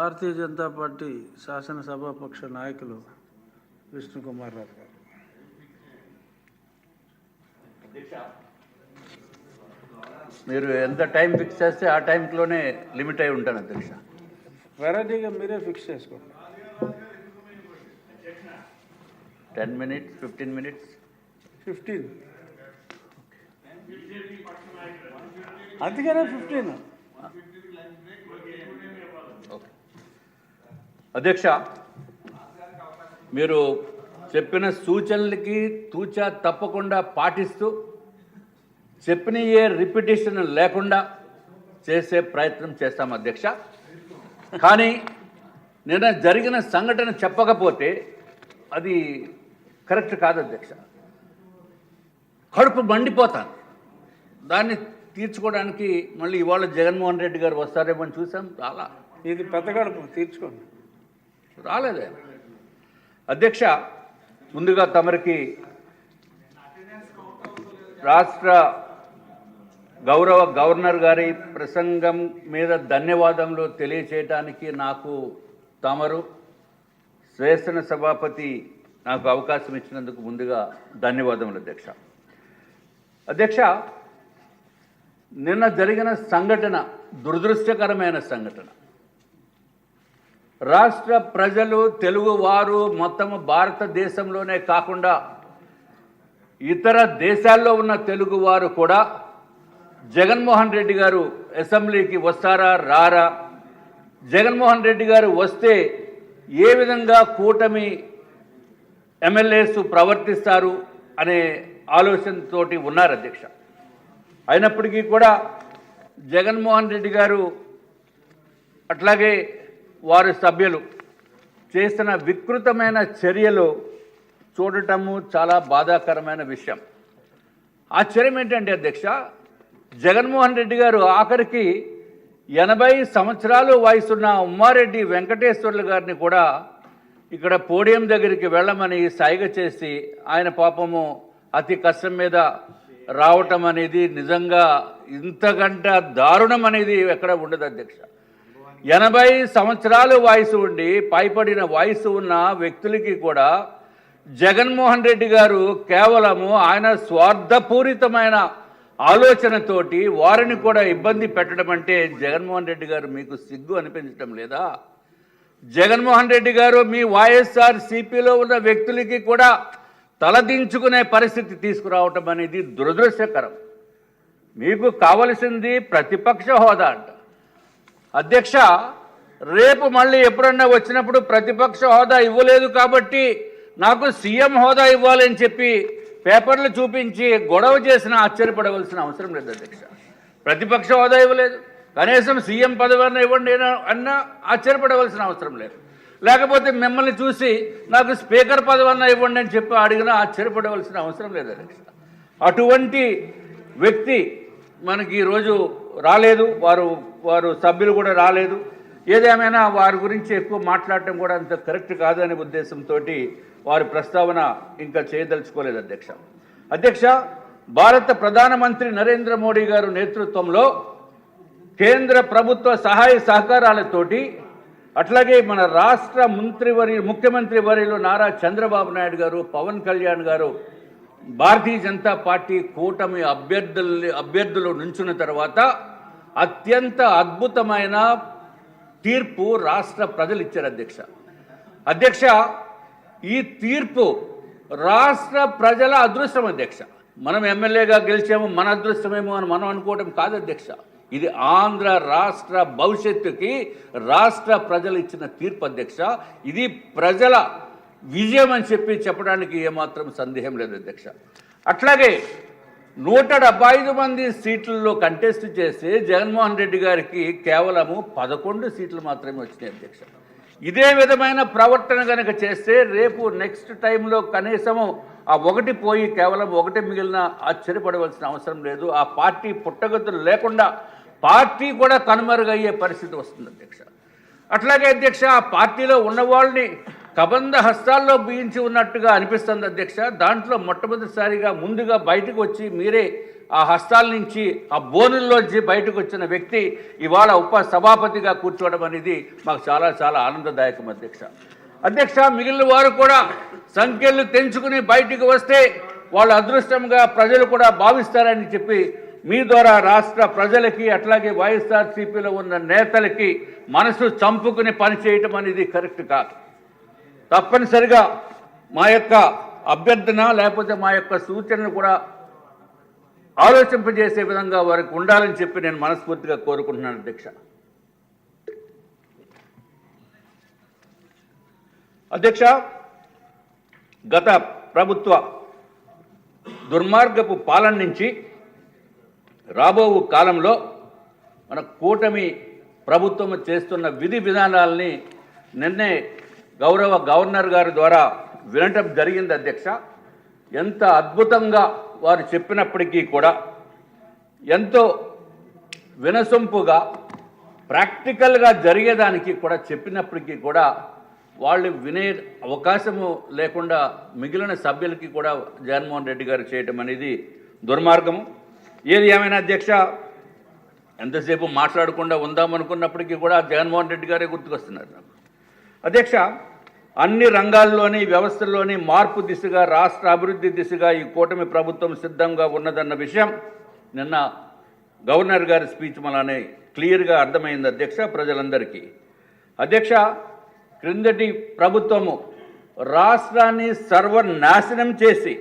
Bharatiya Janata party శాసనసభాపక్ష నాయకులు విష్ణుకుమార్ రావు గారు. మీరు ఎంత టైం ఫిక్స్ చేస్తే ఆ టైంలోనే లిమిట్ అయి ఉంటాను అధ్యక్ష. వెరైటీగా మీరే ఫిక్స్ చేసుకోండి. 10 minutes, 15 minutes, 15 అందుకనే 15. ఓకే అధ్యక్ష, మీరు చెప్పిన సూచనలకి తూచా తప్పకుండా పాటిస్తూ చెప్పిన రిపిటేషన్ లేకుండా చేసే ప్రయత్నం చేస్తాం అధ్యక్ష. కానీ నిన్న జరిగిన సంఘటన చెప్పకపోతే అది కరెక్ట్ కాదు అధ్యక్ష. కడుపు మండిపోతాను. దాన్ని తీర్చుకోవడానికి మళ్ళీ ఇవాళ జగన్మోహన్ రెడ్డి గారు వస్తారేమో అని చూసాం. ఇది పెద్ద కడుపు తీర్చుకోండి. రాలేదే అధ్యక్ష. ముందుగా తమరికి రాష్ట్ర గౌరవ గవర్నర్ గారి ప్రసంగం మీద ధన్యవాదములు తెలియచేయడానికి నాకు తమరు శాసన సభాపతి నాకు అవకాశం ఇచ్చినందుకు ముందుగా ధన్యవాదములు అధ్యక్ష. అధ్యక్ష, నిన్న జరిగిన సంఘటన దురదృష్టకరమైన సంఘటన. రాష్ట్ర ప్రజలు, తెలుగువారు మొత్తం భారతదేశంలోనే కాకుండా ఇతర దేశాల్లో ఉన్న తెలుగువారు కూడా జగన్మోహన్ రెడ్డి గారు అసెంబ్లీకి వస్తారా రారా, జగన్మోహన్ రెడ్డి గారు వస్తే ఏ విధంగా కూటమి ఎమ్మెల్యేస్ ప్రవర్తిస్తారు అనే ఆలోచనతోటి ఉన్నారు అధ్యక్ష. అయినప్పటికీ కూడా జగన్మోహన్ రెడ్డి గారు అట్లాగే వారి సభ్యులు చేసిన వికృతమైన చర్యలు చూడటము చాలా బాధాకరమైన విషయం. ఆశ్చర్యం ఏంటంటే అధ్యక్ష, జగన్మోహన్ రెడ్డి గారు ఆఖరికి 80 సంవత్సరాలు వయసున్న ఉమ్మారెడ్డి వెంకటేశ్వర్లు గారిని కూడా ఇక్కడ పోడియం దగ్గరికి వెళ్ళమని సైగ చేసి ఆయన పాపము అతి కష్టం మీద రావటం అనేది నిజంగా ఇంతకంటే దారుణం అనేది ఎక్కడ ఉండదు అధ్యక్ష. 80 సంవత్సరాలు వయసు ఉండి పైపడిన వయసు ఉన్న వ్యక్తులకి కూడా జగన్మోహన్ రెడ్డి గారు కేవలము ఆయన స్వార్థపూరితమైన ఆలోచనతోటి వారిని కూడా ఇబ్బంది పెట్టడం అంటే జగన్మోహన్ రెడ్డి గారు మీకు సిగ్గు అనిపించడం లేదా? జగన్మోహన్ రెడ్డి గారు మీ వైఎస్ఆర్ సిపిలో ఉన్న వ్యక్తులకి కూడా తలదించుకునే పరిస్థితి తీసుకురావటం అనేది దురదృష్టకరం. మీకు కావలసింది ప్రతిపక్ష హోదా అంట అధ్యక్ష. రేపు మళ్ళీ ఎప్పుడన్నా వచ్చినప్పుడు ప్రతిపక్ష హోదా ఇవ్వలేదు కాబట్టి నాకు సీఎం హోదా ఇవ్వాలని చెప్పి పేపర్లు చూపించి గొడవ చేసినా ఆశ్చర్యపడవలసిన అవసరం లేదు అధ్యక్ష. ప్రతిపక్ష హోదా ఇవ్వలేదు, కనీసం సీఎం పదవి ఇవ్వండి అన్నా ఆశ్చర్యపడవలసిన అవసరం లేదు. లేకపోతే మిమ్మల్ని చూసి నాకు స్పీకర్ పదవి ఇవ్వండి అని చెప్పి అడిగినా ఆశ్చర్యపడవలసిన అవసరం లేదు అధ్యక్ష. అటువంటి వ్యక్తి మనకి ఈరోజు రాలేదు, వారు సభ్యులు కూడా రాలేదు. ఏదేమైనా వారి గురించి ఎక్కువ మాట్లాడటం కూడా అంత కరెక్ట్ కాదనే ఉద్దేశంతో వారి ప్రస్తావన ఇంకా చేయదలుచుకోలేదు అధ్యక్ష. అధ్యక్ష, భారత ప్రధానమంత్రి నరేంద్ర మోడీ గారు నేతృత్వంలో కేంద్ర ప్రభుత్వ సహాయ సహకారాలతోటి అట్లాగే మన రాష్ట్ర ముఖ్యమంత్రి వర్యులు నారా చంద్రబాబు నాయుడు గారు, పవన్ కళ్యాణ్ గారు భారతీయ జనతా పార్టీ కూటమి అభ్యర్థులు నుంచున్న తర్వాత అత్యంత అద్భుతమైన తీర్పు రాష్ట్ర ప్రజలు ఇచ్చారు అధ్యక్ష. అధ్యక్ష, ఈ తీర్పు రాష్ట్ర ప్రజల అదృష్టం అధ్యక్ష. మనం ఎమ్మెల్యేగా గెలిచాము, మన అదృష్టమేమో అని మనం అనుకోవడం కాదు అధ్యక్ష. ఇది ఆంధ్ర రాష్ట్ర భవిష్యత్తుకి రాష్ట్ర ప్రజలు ఇచ్చిన తీర్పు అధ్యక్ష. ఇది ప్రజల విజయం అని చెప్పడానికి ఏమాత్రం సందేహం లేదు అధ్యక్ష. అట్లాగే 175 మంది సీట్లలో కంటెస్ట్ చేసి జగన్మోహన్ రెడ్డి గారికి కేవలము 11 సీట్లు మాత్రమే వచ్చినాయి అధ్యక్ష. ఇదే విధమైన ప్రవర్తన కనుక చేస్తే రేపు నెక్స్ట్ టైంలో కనీసము ఆ ఒకటి పోయి కేవలం ఒకటి మిగిలిన ఆశ్చర్యపడవలసిన అవసరం లేదు. ఆ పార్టీ పుట్టగతులు లేకుండా పార్టీ కూడా కనుమరుగయ్యే పరిస్థితి వస్తుంది అధ్యక్ష. అట్లాగే అధ్యక్ష, ఆ పార్టీలో ఉన్న వాళ్ళని కబంధ హస్తాల్లో బిగించి ఉన్నట్టుగా అనిపిస్తుంది అధ్యక్ష. దాంట్లో మొట్టమొదటిసారిగా ముందుగా బయటకు వచ్చి మీరే ఆ హస్తాల నుంచి ఆ బోనుల్లోంచి బయటకు వచ్చిన వ్యక్తి ఇవాళ ఉప సభాపతిగా కూర్చోవడం అనేది మాకు చాలా చాలా ఆనందదాయకం అధ్యక్ష. అధ్యక్ష, మిగిలిన వారు కూడా సంఖ్యలు తెంచుకుని బయటికి వస్తే వాళ్ళ అదృష్టంగా ప్రజలు కూడా భావిస్తారని చెప్పి మీ ద్వారా రాష్ట్ర ప్రజలకి అట్లాగే వైఎస్ఆర్సీపీలో ఉన్న నేతలకి మనసు చంపుకుని పనిచేయటం అనేది కరెక్ట్ కాదు. తప్పనిసరిగా మా యొక్క అభ్యర్థన లేకపోతే మా యొక్క సూచనలు కూడా ఆలోచింపజేసే విధంగా వారికి ఉండాలని చెప్పి నేను మనస్ఫూర్తిగా కోరుకుంటున్నాను అధ్యక్ష. అధ్యక్ష, గత ప్రభుత్వ దుర్మార్గపు పాలన నుంచి రాబో కాలంలో మన కూటమి ప్రభుత్వం చేస్తున్న విధి విధానాలని నిన్నే గౌరవ గవర్నర్ గారి ద్వారా వినటం జరిగింది అధ్యక్ష. ఎంత అద్భుతంగా వారు చెప్పినప్పటికీ కూడా ఎంతో వినసొంపుగా ప్రాక్టికల్గా జరిగేదానికి కూడా చెప్పినప్పటికీ కూడా వాళ్ళు వినే అవకాశము లేకుండా మిగిలిన సభ్యులకి కూడా జగన్మోహన్ రెడ్డి గారు చేయటం అనేది దుర్మార్గము. ఏది ఏమైనా అధ్యక్ష, ఎంతసేపు మాట్లాడకుండా ఉందామనుకున్నప్పటికీ కూడా జగన్మోహన్ రెడ్డి గారే గుర్తుకొస్తున్నారు నాకు. అధ్యక్ష, అన్ని రంగాల్లోని వ్యవస్థల్లోని మార్పు దిశగా రాష్ట్ర అభివృద్ధి దిశగా ఈ కూటమి ప్రభుత్వం సిద్ధంగా ఉన్నదన్న విషయం నిన్న గవర్నర్ గారి స్పీచ్ వలనే క్లియర్గా అర్థమైంది అధ్యక్ష ప్రజలందరికీ. అధ్యక్ష, క్రిందటి ప్రభుత్వము రాష్ట్రాన్ని సర్వనాశనం చేసి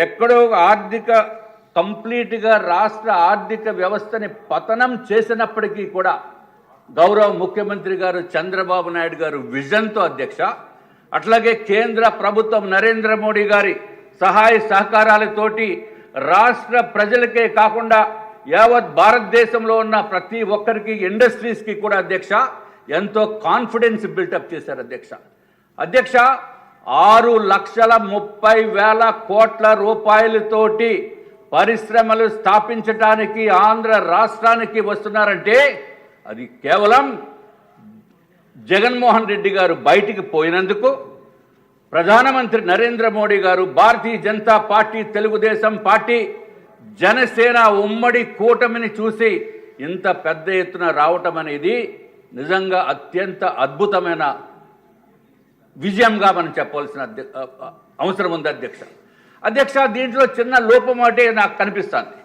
ఎక్కడో కంప్లీట్గా రాష్ట్ర ఆర్థిక వ్యవస్థని పతనం చేసినప్పటికీ కూడా గౌరవ ముఖ్యమంత్రి గారు చంద్రబాబు నాయుడు గారు విజన్తో అధ్యక్ష, అట్లాగే కేంద్ర ప్రభుత్వం నరేంద్ర మోడీ గారి సహాయ సహకారాలతోటి రాష్ట్ర ప్రజలకే కాకుండా యావత్ భారతదేశంలో ఉన్న ప్రతి ఒక్కరికి ఇండస్ట్రీస్కి కూడా అధ్యక్ష ఎంతో కాన్ఫిడెన్స్ బిల్టప్ చేశారు అధ్యక్ష. అధ్యక్ష, 6,30,000 కోట్ల రూపాయలతోటి పరిశ్రమలు స్థాపించడానికి ఆంధ్ర రాష్ట్రానికి వస్తున్నారంటే అది కేవలం జగన్మోహన్ రెడ్డి గారు బయటికి పోయినందుకు, ప్రధానమంత్రి నరేంద్ర మోడీ గారు, భారతీయ జనతా పార్టీ, తెలుగుదేశం పార్టీ, జనసేన ఉమ్మడి కూటమిని చూసి ఇంత పెద్ద ఎత్తున రావటం అనేది నిజంగా అత్యంత అద్భుతమైన విజయంగా మనం చెప్పవలసిన అవసరం ఉంది అధ్యక్ష. అధ్యక్ష, దీంట్లో చిన్న లోపం అంటే నాకు కనిపిస్తుంది.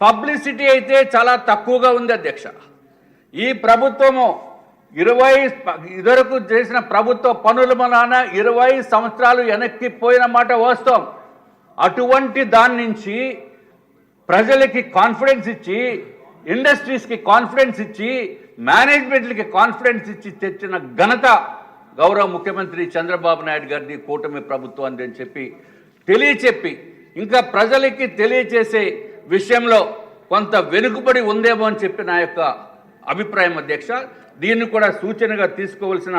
పబ్లిసిటీ అయితే చాలా తక్కువగా ఉంది అధ్యక్ష. ఈ ప్రభుత్వము ఇదివరకు చేసిన ప్రభుత్వ పనుల వలన 20 సంవత్సరాలు వెనక్కి పోయిన మాట వాస్తవం. అటువంటి దాని నుంచి ప్రజలకి కాన్ఫిడెన్స్ ఇచ్చి, ఇండస్ట్రీస్కి కాన్ఫిడెన్స్ ఇచ్చి, మేనేజ్మెంట్లకి కాన్ఫిడెన్స్ ఇచ్చి తెచ్చిన ఘనత గౌరవ ముఖ్యమంత్రి చంద్రబాబు నాయుడు గారిది, కూటమి ప్రభుత్వాన్ని అని చెప్పి తెలియచెప్పి ఇంకా ప్రజలకి తెలియచేసే విషయంలో కొంత వెనుకబడి ఉందేమో అని చెప్పి నా యొక్క అభిప్రాయం అధ్యక్ష. దీన్ని కూడా సూచనగా తీసుకోవాల్సిన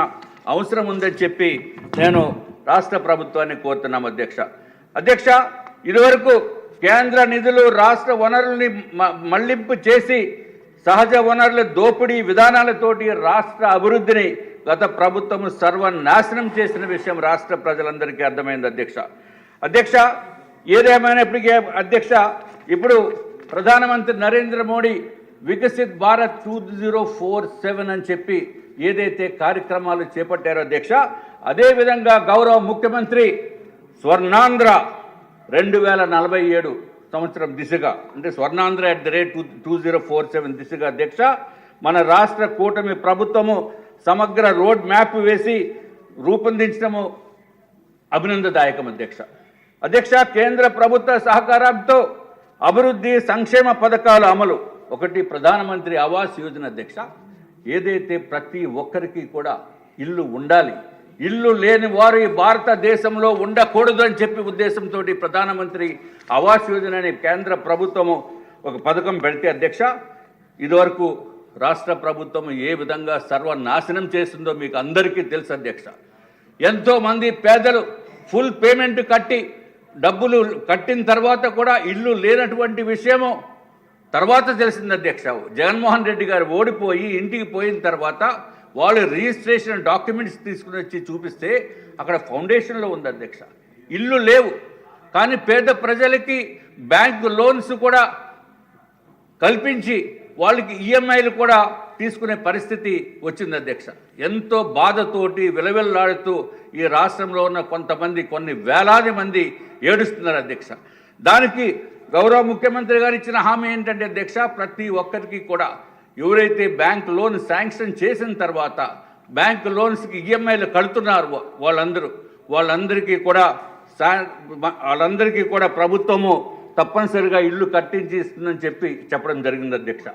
అవసరం ఉందని చెప్పి నేను రాష్ట్ర ప్రభుత్వాన్ని కోరుతున్నాం అధ్యక్ష. అధ్యక్ష, ఇదివరకు కేంద్ర నిధులు రాష్ట్ర వనరుల్ని మళ్లింపు చేసి సహజ వనరుల దోపిడీ విధానాలతోటి రాష్ట్ర అభివృద్ధిని గత ప్రభుత్వం సర్వనాశనం చేసిన విషయం రాష్ట్ర ప్రజలందరికీ అర్థమైంది అధ్యక్ష. అధ్యక్ష, ఏదేమైనప్పటికీ అధ్యక్ష, ఇప్పుడు ప్రధానమంత్రి నరేంద్ర మోడీ వికసిత్ భారత్ 2047 అని చెప్పి ఏదైతే కార్యక్రమాలు చేపట్టారో అధ్యక్ష, అదేవిధంగా గౌరవ ముఖ్యమంత్రి స్వర్ణాంధ్ర 2047 సంవత్సరం దిశగా, అంటే స్వర్ణాంధ్ర @2047 దిశగా అధ్యక్ష మన రాష్ట్ర కూటమి ప్రభుత్వము సమగ్ర రోడ్ మ్యాప్ వేసి రూపొందించడము అభినందదాయకం అధ్యక్ష. అధ్యక్ష, కేంద్ర ప్రభుత్వ సహకారంతో అభివృద్ధి సంక్షేమ పథకాల అమలు, ఒకటి ప్రధానమంత్రి ఆవాస్ యోజన అధ్యక్ష, ఏదైతే ప్రతి ఒక్కరికి కూడా ఇల్లు ఉండాలి, ఇల్లు లేని వారు ఈ భారతదేశంలో ఉండకూడదు అని చెప్పి ఉద్దేశంతో ప్రధానమంత్రి ఆవాస్ యోజన అనే కేంద్ర ప్రభుత్వము ఒక పథకం పెడితే అధ్యక్ష, ఇదివరకు రాష్ట్ర ప్రభుత్వం ఏ విధంగా సర్వనాశనం చేస్తుందో మీకు అందరికీ తెలుసు అధ్యక్ష. ఎంతోమంది పేదలు ఫుల్ పేమెంట్ కట్టి డబ్బులు కట్టిన తర్వాత కూడా ఇల్లు లేనటువంటి విషయము తర్వాత తెలిసింది అధ్యక్ష. జగన్మోహన్ రెడ్డి గారు ఓడిపోయి ఇంటికి పోయిన తర్వాత వాళ్ళు రిజిస్ట్రేషన్ డాక్యుమెంట్స్ తీసుకుని వచ్చి చూపిస్తే అక్కడ ఫౌండేషన్లో ఉంది అధ్యక్ష. ఇల్లు లేవు, కానీ పేద ప్రజలకి బ్యాంకు లోన్స్ కూడా కల్పించి వాళ్ళకి ఈఎంఐలు కూడా తీసుకునే పరిస్థితి వచ్చింది అధ్యక్ష. ఎంతో బాధతోటి విలవిల్లాడుతూ ఈ రాష్ట్రంలో ఉన్న కొంతమంది, కొన్ని వేలాది మంది ఏడుస్తున్నారు అధ్యక్ష. దానికి గౌరవ ముఖ్యమంత్రి గారు ఇచ్చిన హామీ ఏంటంటే అధ్యక్ష, ప్రతి ఒక్కరికి కూడా ఎవరైతే బ్యాంక్ లోన్ శాంక్షన్ చేసిన తర్వాత బ్యాంక్ లోన్స్కి ఈఎంఐలు కడుతున్నారు వాళ్ళందరికీ కూడా ప్రభుత్వము తప్పనిసరిగా ఇల్లు కట్టించి ఇస్తుందని చెప్పడం జరిగింది అధ్యక్ష.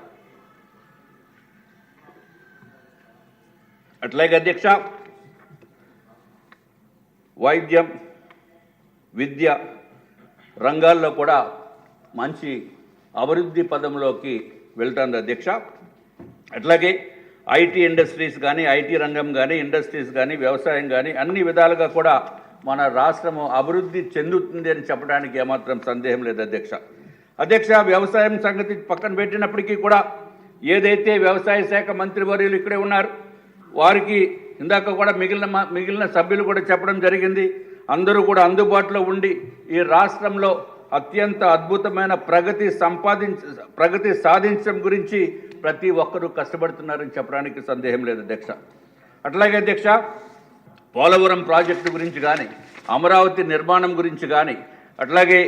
అట్లాగే అధ్యక్ష, వైద్యం, విద్య రంగాల్లో కూడా మంచి అభివృద్ధి పదంలోకి వెళ్తుంది అధ్యక్ష. అట్లాగే ఐటీ ఇండస్ట్రీస్ కానీ, ఐటీ రంగం కానీ, ఇండస్ట్రీస్ కానీ, వ్యవసాయం కానీ అన్ని విధాలుగా కూడా మన రాష్ట్రము అభివృద్ధి చెందుతుంది అని చెప్పడానికి ఏమాత్రం సందేహం లేదు అధ్యక్ష. వ్యవసాయం సంగతి పక్కన పెట్టినప్పటికీ కూడా ఏదైతే వ్యవసాయ శాఖ మంత్రివర్యులు ఇక్కడే ఉన్నారు, వారికి ఇందాక కూడా మిగిలిన సభ్యులు కూడా చెప్పడం జరిగింది. అందరూ కూడా అందుబాటులో ఉండి ఈ రాష్ట్రంలో అత్యంత అద్భుతమైన ప్రగతి సాధించడం గురించి ప్రతి ఒక్కరూ కష్టపడుతున్నారని చెప్పడానికి సందేహం లేదు అధ్యక్ష. అట్లాగే అధ్యక్ష, పోలవరం ప్రాజెక్టు గురించి కానీ, అమరావతి నిర్మాణం గురించి కానీ, అట్లాగే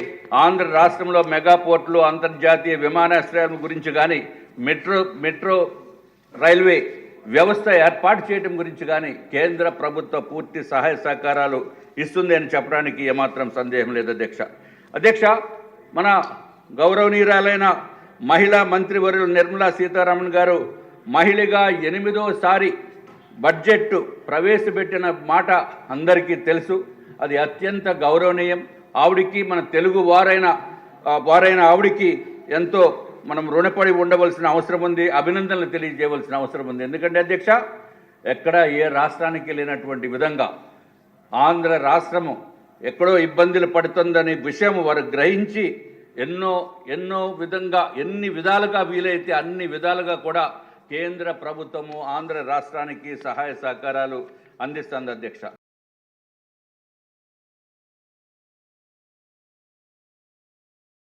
ఆంధ్ర రాష్ట్రంలో మెగా పోర్టులు, అంతర్జాతీయ విమానాశ్రయాల గురించి కానీ, మెట్రో రైల్వే వ్యవస్థ ఏర్పాటు చేయడం గురించి కానీ కేంద్ర ప్రభుత్వ పూర్తి సహాయ సహకారాలు ఇస్తుంది అని చెప్పడానికి ఏమాత్రం సందేహం లేదు అధ్యక్ష. మన గౌరవనీయురాలైన మహిళా మంత్రివర్యులు నిర్మలా సీతారామన్ గారు మహిళగా 8వసారి బడ్జెట్ ప్రవేశపెట్టిన మాట అందరికీ తెలుసు. అది అత్యంత గౌరవనీయం. ఆవిడికి, మన తెలుగు వారైన ఆవిడికి ఎంతో మనం రుణపడి ఉండవలసిన అవసరం ఉంది, అభినందనలు తెలియజేయవలసిన అవసరం ఉంది. ఎందుకంటే అధ్యక్ష, ఎక్కడ ఏ రాష్ట్రానికి లేనటువంటి విధంగా ఆంధ్ర రాష్ట్రము ఎక్కడో ఇబ్బందులు పడుతుందనే విషయం వారు గ్రహించి ఎన్ని విధాలుగా వీలైతే అన్ని విధాలుగా కూడా కేంద్ర ప్రభుత్వము ఆంధ్ర రాష్ట్రానికి సహాయ సహకారాలు అందిస్తుంది అధ్యక్ష.